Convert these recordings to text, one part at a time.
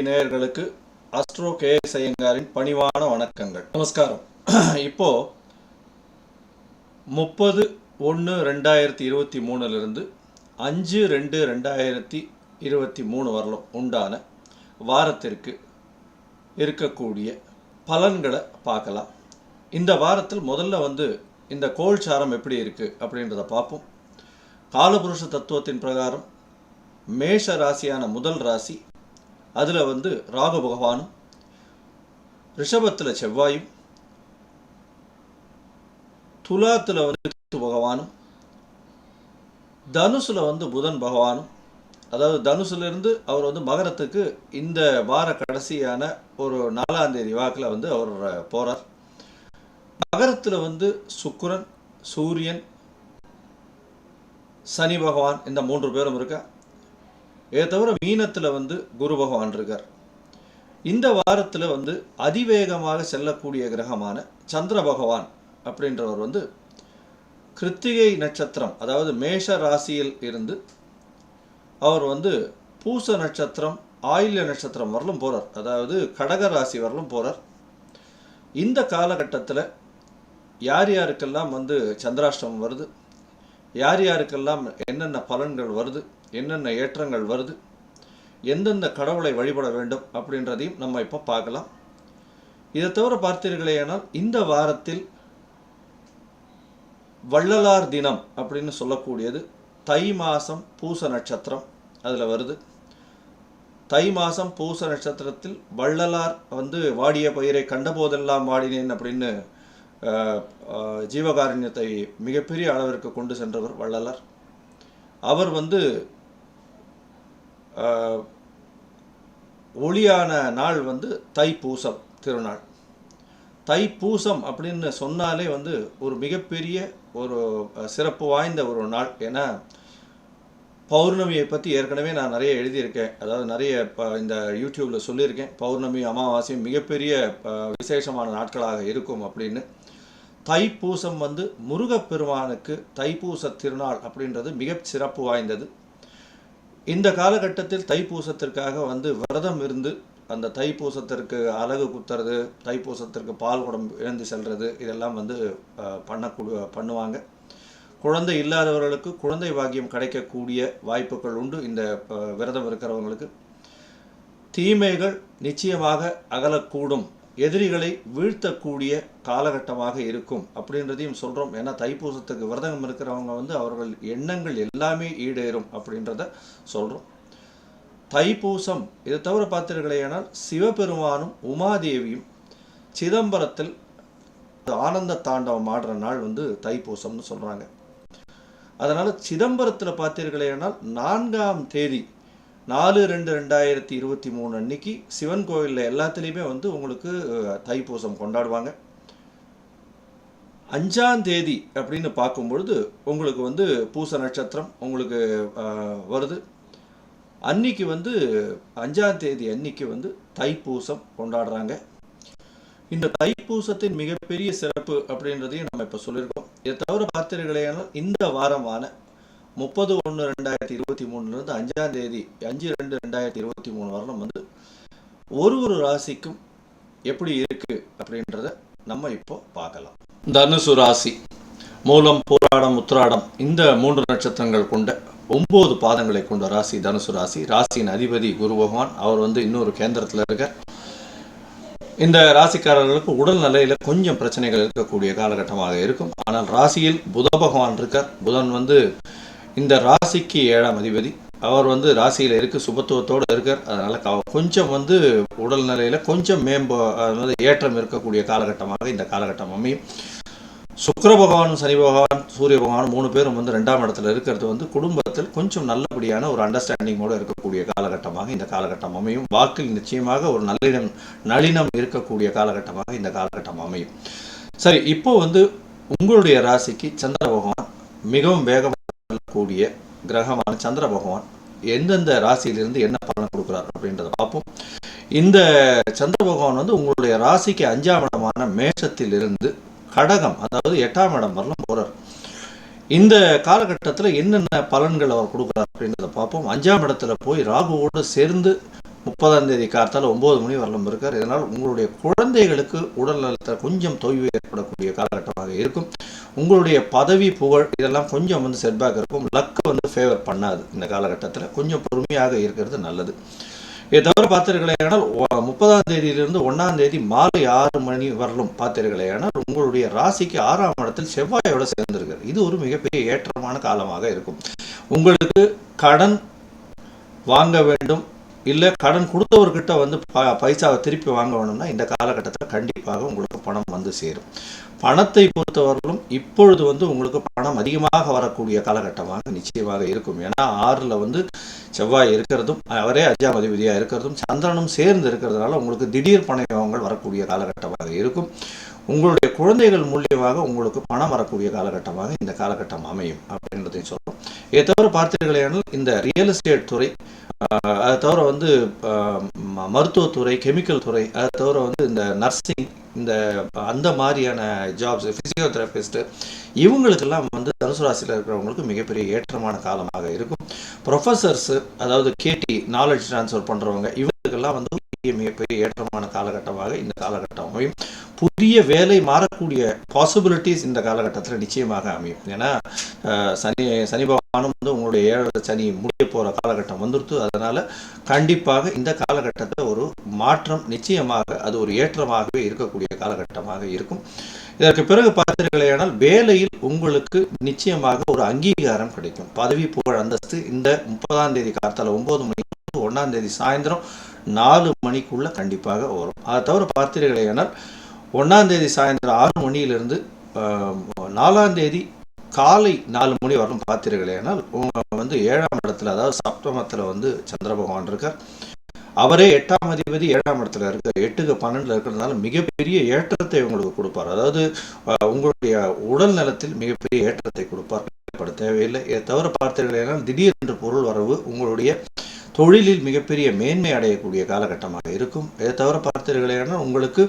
நேயர்களுக்கு astro KS ஐயங்காரின் பணிவான வணக்கங்கள். நமஸ்காரம். இப்போ 30/1/2023 5/2/2023 வரலும் உண்டான வாரத்திற்கு இருக்கக்கூடிய பலன்களை பார்க்கலாம். இந்த வாரத்தில் முதல்ல இந்த கோள் சாரம் எப்படி இருக்கு அப்படின்றத பார்ப்போம். காலபுருஷ தத்துவத்தின் பிரகாரம் மேஷ ராசியான முதல் ராசி, அதில் ராகு பகவானும், ரிஷபத்தில் செவ்வாயும், துலாத்தில் கேது பகவானும், தனுசுல புதன் பகவானும், அதாவது தனுசுலேருந்து அவர் மகரத்துக்கு இந்த வார கடைசியான ஒரு 4ஆம் தேதி வாக்கில் அவர் போகிறார். மகரத்தில் சுக்கிரன், சூரியன், சனி பகவான் இந்த 3 பேரும் இருக்கா. இதை தவிர மீனத்தில் குரு பகவான் இருக்கார். இந்த வாரத்தில் அதிவேகமாக செல்லக்கூடிய கிரகமான சந்திர பகவான் அப்படின்றவர் கிருத்திகை நட்சத்திரம், அதாவது மேஷ ராசியில் இருந்து அவர் பூச நட்சத்திரம், ஆயில்ய நட்சத்திரம் வரலும் போகிறார். அதாவது கடக ராசி வரலும் போகிறார். இந்த காலகட்டத்தில் யார் யாருக்கெல்லாம் சந்திராஷ்டமம் வருது, யார் யாருக்கெல்லாம் என்னென்ன பலன்கள் வருது, என்னென்ன ஏற்றங்கள் வருது, எந்தெந்த கடவுளை வழிபட வேண்டும் அப்படின்றதையும் நம்ம இப்போ பார்க்கலாம். இதை தவிர பார்த்தீர்களேனால் இந்த வாரத்தில் வள்ளலார் தினம் அப்படின்னு சொல்லக்கூடியது தை மாதம் பூச நட்சத்திரம் அதில் வருது. தை மாதம் பூச நட்சத்திரத்தில் வள்ளலார் வாடிய பயிரை கண்டபோதெல்லாம் வாடினேன் அப்படின்னு ஜீவகாருண்யத்தை மிகப்பெரிய அளவிற்கு கொண்டு சென்றவர் வள்ளலார். அவர் ஒளியான நாள் தைப்பூசம் திருநாள். தைப்பூசம் அப்படின்னு சொன்னாலே ஒரு மிகப்பெரிய ஒரு சிறப்பு வாய்ந்த ஒரு நாள். ஏன்னா பௌர்ணமியை பற்றி ஏற்கனவே நான் நிறைய எழுதியிருக்கேன், அதாவது நிறைய இந்த யூடியூப்பில் சொல்லியிருக்கேன். பௌர்ணமி அமாவாசையும் மிகப்பெரிய விசேஷமான நாட்களாக இருக்கும் அப்படின்னு. தைப்பூசம் முருகப்பெருமானுக்கு தைப்பூச திருநாள் அப்படின்றது மிக சிறப்பு வாய்ந்தது. இந்த காலகட்டத்தில் தைப்பூசத்திற்காக விரதம் இருந்து அந்த தைப்பூசத்திற்கு அலகு குத்துறது, தைப்பூசத்திற்கு பால் குடம் எழுந்து செல்வது, இதெல்லாம் பண்ணுவாங்க. குழந்தை இல்லாதவர்களுக்கு குழந்தை பாக்கியம் கிடைக்கக்கூடிய வாய்ப்புகள் உண்டு. இந்த விரதம் இருக்கிறவங்களுக்கு தீமைகள் நிச்சயமாக அகலக்கூடும், எதிரிகளை வீழ்த்தக்கூடிய காலகட்டமாக இருக்கும் அப்படின்றதையும் சொல்கிறோம். ஏன்னா தைப்பூசத்துக்கு விரதம் இருக்கிறவங்க அவர்கள் எண்ணங்கள் எல்லாமே ஈடேறும் அப்படின்றத சொல்கிறோம். தைப்பூசம் இதை தவிர பார்த்தீர்களேனால் சிவபெருமானும் உமாதேவியும் சிதம்பரத்தில் ஆனந்த தாண்டவம் ஆடுற நாள் தைப்பூசம்னு சொல்கிறாங்க. அதனால் சிதம்பரத்தில் பார்த்தீர்களேனால் 4ஆம் தேதி 4/2/2023 அன்னைக்கு சிவன் கோயிலில் எல்லாத்துலேயுமே உங்களுக்கு தைப்பூசம் கொண்டாடுவாங்க. 5ஆம் தேதி அப்படின்னு பார்க்கும்பொழுது உங்களுக்கு பூச நட்சத்திரம் உங்களுக்கு வருது. அன்னைக்கு 5ஆம் தேதி அன்னைக்கு தைப்பூசம் கொண்டாடுறாங்க. இந்த தைப்பூசத்தின் மிகப்பெரிய சிறப்பு அப்படின்றதையும் நம்ம இப்போ சொல்லியிருக்கோம். இதை தவிர பார்த்தீர்களேனால் இந்த வாரமான 30/1/2023 5ஆம் தேதி 5/2/2023 வரலும் ஒரு ராசிக்கும் எப்படி இருக்கு அப்படின்றத நம்ம இப்போ பார்க்கலாம். தனுசு ராசி, மூலம், பூராடம், உத்திராடம் இந்த 3 நட்சத்திரங்கள் கொண்ட 9 பாதங்களை கொண்ட ராசி தனுசு ராசி. ராசியின் அதிபதி குரு பகவான், அவர் இன்னொரு கேந்திரத்தில் இருக்கார். இந்த ராசிக்காரர்களுக்கு உடல் நிலையில கொஞ்சம் பிரச்சனைகள் இருக்கக்கூடிய காலகட்டமாக இருக்கும். ஆனால் ராசியில் புத பகவான் இருக்கார். புதன் இந்த ராசிக்கு 7ஆம் அதிபதி. அவர் ராசியில் இருக்கு, சுபத்துவத்தோடு இருக்கார். அதனால கொஞ்சம் உடல் நிலையில கொஞ்சம் ஏற்றம் இருக்கக்கூடிய காலகட்டமாக இந்த காலகட்டம் அமையும். சுக்கிர பகவானும் சனி பகவான் சூரிய பகவான் 3 பேரும் 2ஆம் இடத்துல இருக்கிறது குடும்பத்தில் கொஞ்சம் நல்லபடியான ஒரு அண்டர்ஸ்டாண்டிங்கோடு இருக்கக்கூடிய காலகட்டமாக இந்த காலகட்டம் அமையும். வாக்கில் நிச்சயமாக ஒரு நளினம் இருக்கக்கூடிய காலகட்டமாக இந்த காலகட்டம் அமையும். சரி, இப்போ உங்களுடைய ராசிக்கு சந்திர பகவான் மிகவும் வேகமாக கூடிய கிரகமான சந்திர பகவான் எந்தெந்த ராசியிலிருந்து என்ன பலன் கொடுக்குறார் அப்படின்றத பார்ப்போம். இந்த சந்திர பகவான் உங்களுடைய ராசிக்கு 5ஆம் இடமான மேஷத்திலிருந்து கடகம், அதாவது 8ஆம் இடம் வரலாம் போறார். இந்த காலகட்டத்தில் என்னென்ன பலன்கள் அவர் கொடுக்குறார் அப்படின்றத பார்ப்போம். 5ஆம் இடத்துல போய் ராகுவோடு சேர்ந்து 30ஆம் தேதி காலத்தால் 9 மணி வரலும் இருக்கார். இதனால் உங்களுடைய குழந்தைகளுக்கு உடல் நலத்தில் கொஞ்சம் தொய்வு ஏற்படக்கூடிய காலகட்டமாக இருக்கும். உங்களுடைய பதவி புகழ் இதெல்லாம் கொஞ்சம் வந்து செட்பேக் இருக்கும். லக்கு வந்து ஃபேவர் பண்ணாது. இந்த காலகட்டத்தில் கொஞ்சம் பொறுமையாக இருக்கிறது நல்லது. இதை தவிர பார்த்தீர்களேயானால் 30ஆம் தேதியிலிருந்து 1ஆம் தேதி மாலை 6 மணி வரலும் பார்த்தீர்களேயானால் உங்களுடைய ராசிக்கு 6ஆம் இடத்தில் செவ்வாயோட சேர்ந்திருக்கிறது. இது ஒரு மிகப்பெரிய ஏற்றமான காலமாக இருக்கும். உங்களுக்கு கடன் வாங்க வேண்டும், இல்லை கடன் கொடுத்தவர்கிட்ட வந்து பைசாவை திருப்பி வாங்க வேணும்னா இந்த காலகட்டத்தில் கண்டிப்பாக உங்களுக்கு பணம் வந்து சேரும். பணத்தை பொறுத்தவரையிலும் இப்பொழுது வந்து உங்களுக்கு பணம் அதிகமாக வரக்கூடிய காலகட்டமாக நிச்சயமாக இருக்கும். ஏன்னா 6ல் வந்து செவ்வாய் இருக்கிறதும் அவரே 5ஆம் அதிபதியாக இருக்கிறதும் சந்திரனும் சேர்ந்து இருக்கிறதுனால உங்களுக்கு திடீர் பண யோகங்கள் வரக்கூடிய காலகட்டமாக இருக்கும். உங்களுடைய குழந்தைகள் மூலியமாக உங்களுக்கு பணம் வரக்கூடிய காலகட்டமாக இந்த காலகட்டம் அமையும் அப்படின்றதையும் சொல்கிறோம். இதை தவிர பார்த்தீர்களேனால் இந்த ரியல் எஸ்டேட் துறை, அதை தவிர வந்து மருத்துவத்துறை, கெமிக்கல் துறை, அதை தவிர வந்து இந்த நர்சிங், இந்த அந்த மாதிரியான ஜாப்ஸ், ஃபிசியோதெரபிஸ்ட்டு, இவங்களுக்கெல்லாம் வந்து தனுசு ராசியில் இருக்கிறவங்களுக்கு மிகப்பெரிய ஏற்றமான காலமாக இருக்கும். ப்ரொஃபஸர்ஸு, அதாவது கேடி நாலேஜ் ட்ரான்ஸ்ஃபர் பண்ணுறவங்க, இவங்களுக்கெல்லாம் வந்து மிகப்பெரிய ஏற்றமான காலகட்டமாக இந்த காலகட்டம் அமையும். புதிய வேலை மாறக்கூடிய பாசிபிலிட்டிஸ் இந்த காலகட்டத்தில் நிச்சயமாக அமையும். ஏன்னா சனி பகவானும் வந்து உங்களுடைய 7 சனி முடிய போகிற காலகட்டம் வந்துடுத்து. அதனால் கண்டிப்பாக இந்த காலகட்டத்தில் ஒரு மாற்றம் நிச்சயமாக அது ஒரு ஏற்றமாகவே இருக்கக்கூடிய காலகட்டமாக இருக்கும். இதற்கு பிறகு பார்த்தீர்களேனால் வேலையில் உங்களுக்கு நிச்சயமாக ஒரு அங்கீகாரம் கிடைக்கும். பதவி புகழ் அந்தஸ்து இந்த 30ஆம் தேதி காலத்தால் 9 மணி 1ஆம் தேதி சாயந்தரம் 4 மணிக்குள்ள கண்டிப்பாக வரும். அதை தவிர பார்த்தீர்களேனால் 1ஆம் தேதி சாயந்தரம் 6 மணியிலிருந்து 4ஆம் தேதி காலை 4 மணி வரலும் பார்த்தீர்களேனால் வந்து 7ஆம் இடத்துல, அதாவது சப்தமத்தில் வந்து சந்திர பகவான் இருக்கார். அவரே 8ஆம் அதிபதி 7ஆம் இடத்துல இருக்கார். 8க்கு 12 இருக்கிறதுனால மிகப்பெரிய ஏற்றத்தை உங்களுக்கு கொடுப்பார். அதாவது உங்களுடைய உடல் நலத்தில் மிகப்பெரிய ஏற்றத்தை கொடுப்பார். தேவையில்லை. இதை தவிர பார்த்தீர்களேனால் திடீரென்று பொருள் வரவு உங்களுடைய தொழிலில் மிகப்பெரிய மேன்மை அடையக்கூடிய காலகட்டமாக இருக்கும். இதை தவிர பார்த்தீர்களேனால் உங்களுக்கு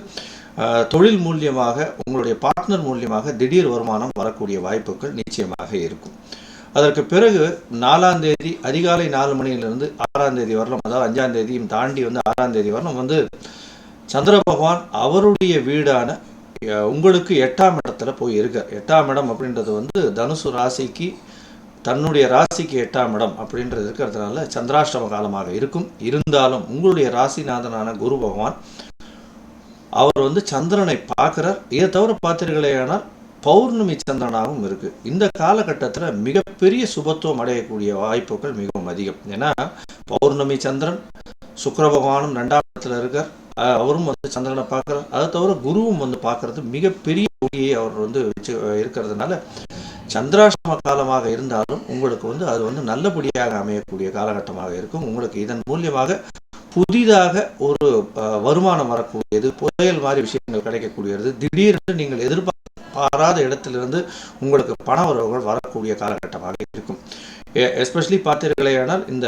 தொழில் மூலியமாக, உங்களுடைய பார்ட்னர் மூலியமாக திடீர் வருமானம் வரக்கூடிய வாய்ப்புகள் நிச்சயமாக இருக்கும். அதற்கு பிறகு 4ஆம் தேதி அதிகாலை 4 மணியிலிருந்து 6ஆம் தேதி வரலாம், அதாவது 5ஆம் தேதியும் தாண்டி வந்து 6ஆம் தேதி வரலாம் வந்து சந்திர பகவான் அவருடைய வீடான உங்களுக்கு 8ஆம் இடத்துல போய் இருக்கார். 8ஆம் இடம் அப்படின்றது வந்து தனுசு ராசிக்கு, தன்னுடைய ராசிக்கு 8ஆம் இடம் அப்படின்றது இருக்கிறதுனால சந்திராஷ்டம காலமாக இருக்கும். இருந்தாலும் உங்களுடைய ராசிநாதனான குரு பகவான் அவர் வந்து சந்திரனை பார்க்குறார். இதை தவிர பார்த்தீர்களேயானால் பௌர்ணமி சந்திரனாகவும் இருக்கு. இந்த காலகட்டத்தில் மிகப்பெரிய சுபத்துவம் அடையக்கூடிய வாய்ப்புகள் மிகவும் அதிகம். ஏன்னா பௌர்ணமி சந்திரன், சுக்கிர பகவானும் 2ஆம் இடத்துல இருக்கார். அவரும் வந்து சந்திரனை பார்க்குறார். அதை தவிர குருவும் வந்து பார்க்கறது மிகப்பெரிய ஒளியை அவர் வந்து வச்சு இருக்கிறதுனால சந்திராஷ்டம காலமாக இருந்தாலும் உங்களுக்கு வந்து அது வந்து நல்லபடியாக அமையக்கூடிய காலகட்டமாக இருக்கும். உங்களுக்கு இதன் மூலியமாக புதிதாக ஒரு வருமானம் வரக்கூடியது, புதையல் மாதிரி விஷயங்கள் கிடைக்கக்கூடியது, திடீரென்று நீங்கள் எதிர்பாராத இடத்திலிருந்து உங்களுக்கு பண வரவுகள் வரக்கூடிய காலகட்டமாக இருக்கும். எஸ்பெஷலி பார்த்தீர்களேனால் இந்த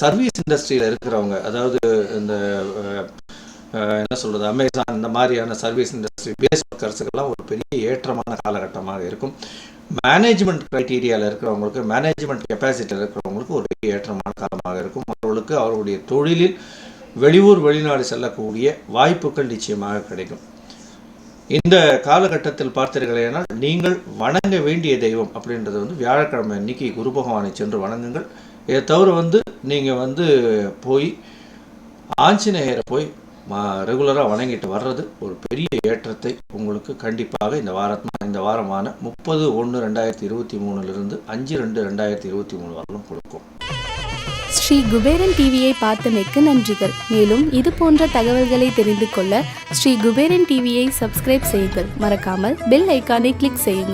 சர்வீஸ் இண்டஸ்ட்ரியில் இருக்கிறவங்க, அதாவது இந்த என்ன சொல்கிறது, அமேசான், இந்த மாதிரியான சர்வீஸ் இண்டஸ்ட்ரி பேஸ் ஒர்க்கர்ஸுக்கெல்லாம் ஒரு பெரிய ஏற்றமான காலகட்டமாக இருக்கும். மேனேஜ்மெண்ட் க்ரைட்டீரியாவில் இருக்கிறவங்களுக்கு, மேனேஜ்மெண்ட் கெப்பாசிட்டியில் இருக்கிறவங்களுக்கு ஒரு பெரிய ஏற்றமான காலமாக இருக்கும். அவர்களுக்கு அவர்களுடைய தொழிலில் வெளியூர் வெளிநாடு செல்லக்கூடிய வாய்ப்புகள் நிச்சயமாக கிடைக்கும். இந்த காலகட்டத்தில் பார்த்தீர்களேனால் நீங்கள் வணங்க வேண்டிய தெய்வம் அப்படின்றது வந்து வியாழக்கிழமை அன்னைக்கு குரு பகவானை சென்று வணங்குங்கள். இதை தவிர வந்து நீங்கள் வந்து போய் ஆஞ்சநேயரை போய் ரெகுலராக வணங்கிட்டு வர்றது ஒரு பெரிய ஏற்றத்தை உங்களுக்கு கண்டிப்பாக இந்த வாரமான 30/1/2023 5/2/2023 வரலும் கொடுக்கும். ஸ்ரீ குபேரன் டிவியை பார்த்தமைக்கு நன்றிகள். மேலும் இது போன்ற தகவல்களை தெரிந்து கொள்ள ஸ்ரீ குபேரன் டிவியை சப்ஸ்கிரைப் செய்யுங்கள். மறக்காமல் பெல் ஐக்கானை கிளிக் செய்யுங்கள்.